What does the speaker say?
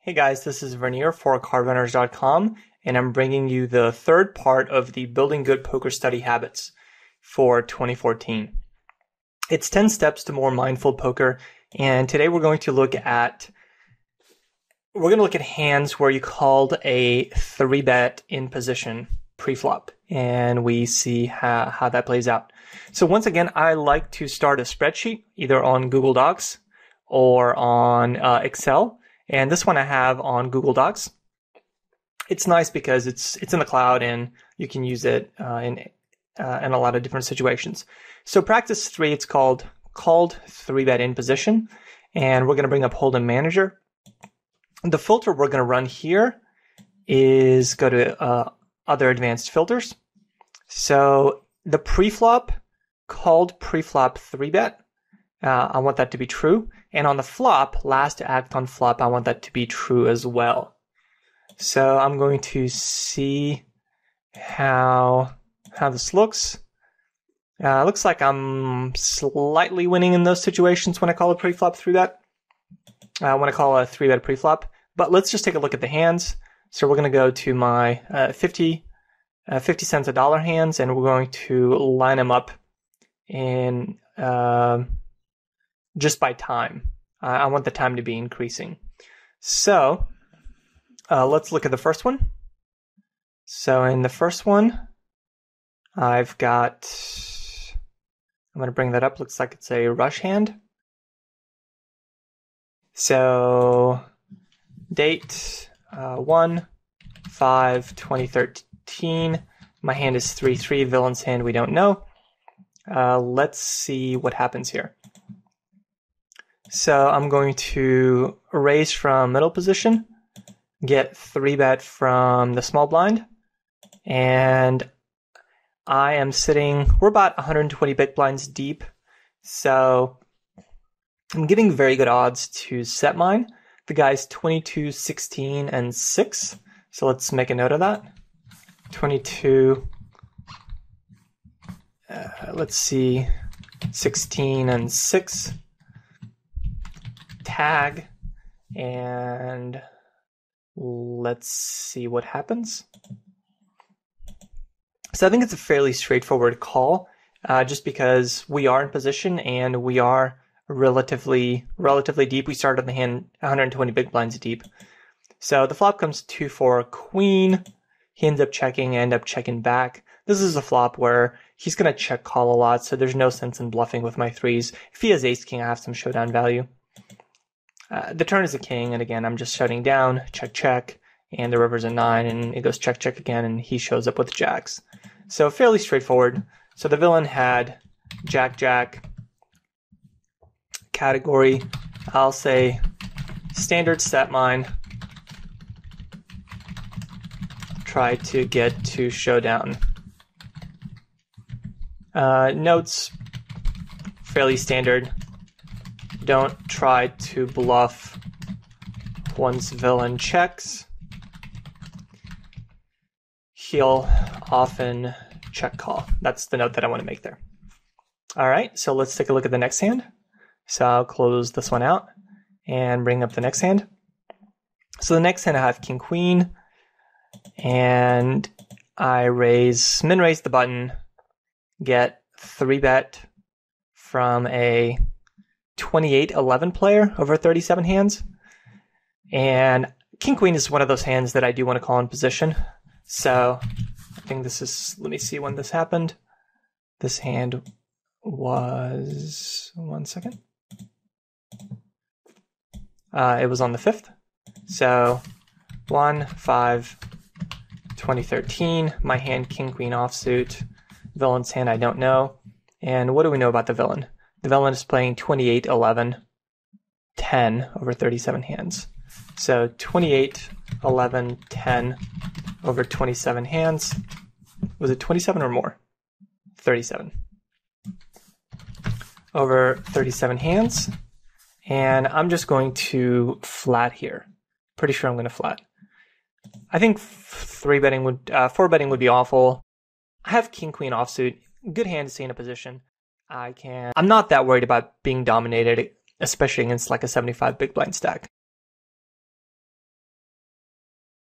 Hey guys, this is Verneer for CardRunners.com, and I'm bringing you the third part of the Building Good Poker Study Habits for 2014. It's 10 steps to more mindful poker, and today we're going to look at hands where you called a 3-bet in position pre-flop, and we see how that plays out. So once again, I like to start a spreadsheet either on Google Docs or on Excel. And this one I have on Google Docs. It's nice because it's in the cloud and you can use it in a lot of different situations. So practice 3, it's called 3-bet in position, and we're going to bring up Hold'em Manager. The filter we're going to run here is go to other advanced filters. So the pre-flop called pre-flop 3-bet. I want that to be true. And on the flop, last act on flop, I want that to be true as well. So I'm going to see how this looks. Looks like I'm slightly winning in those situations when I call a pre-flop 3-bet. When I call a 3-bet pre-flop. But let's just take a look at the hands. So we're going to go to my 50 cents a dollar hands, and we're going to line them up in just by time. I want the time to be increasing. So let's look at the first one. So in the first one, I'm going to bring that up. Looks like it's a rush hand. So date 1/5/2013. My hand is 3-3. Villain's hand we don't know. Let's see what happens here. So I'm going to raise from middle position, get 3-bet from the small blind, and I am sitting, we're about 120 big blinds deep, so I'm getting very good odds to set mine. The guy's 22, 16, and 6, so let's make a note of that. 22, let's see, 16 and 6. Tag, and let's see what happens. So I think it's a fairly straightforward call, just because we are in position and we are relatively deep. We started the hand 120 big blinds deep. So the flop comes 2-4 queen. He ends up checking, I end up checking back. This is a flop where he's going to check call a lot, so there's no sense in bluffing with my 3s. If he has ace king, I have some showdown value. The turn is a king, and again, I'm just shutting down, check, check, and the river's a 9, and it goes check, check again, and he shows up with jacks. So fairly straightforward. So the villain had jack, jack. Category, I'll say standard set mine. Try to get to showdown. Notes, fairly standard. Don't try to bluff once villain checks. He'll often check call. That's the note that I want to make there. All right, so let's take a look at the next hand. So I'll close this one out and bring up the next hand. So the next hand I have king queen, and I min raise the button, get 3-bet from a 28-11 player over 37 hands. And king queen is one of those hands that I do want to call in position. So I think this is, let me see when this happened. This hand was, one second. It was on the 5th. So 1/5/2013. My hand king queen offsuit. Villain's hand I don't know. And what do we know about the villain? The villain is playing 28-11-10 over 37 hands. So 28-11-10 over 27 hands. Was it 27 or more? 37. Over 37 hands. And I'm just going to flat here. Pretty sure I'm going to flat. I think 4-betting would be awful. I have king queen offsuit. Good hand to stay in a position. I'm not that worried about being dominated, especially against like a 75 big blind stack.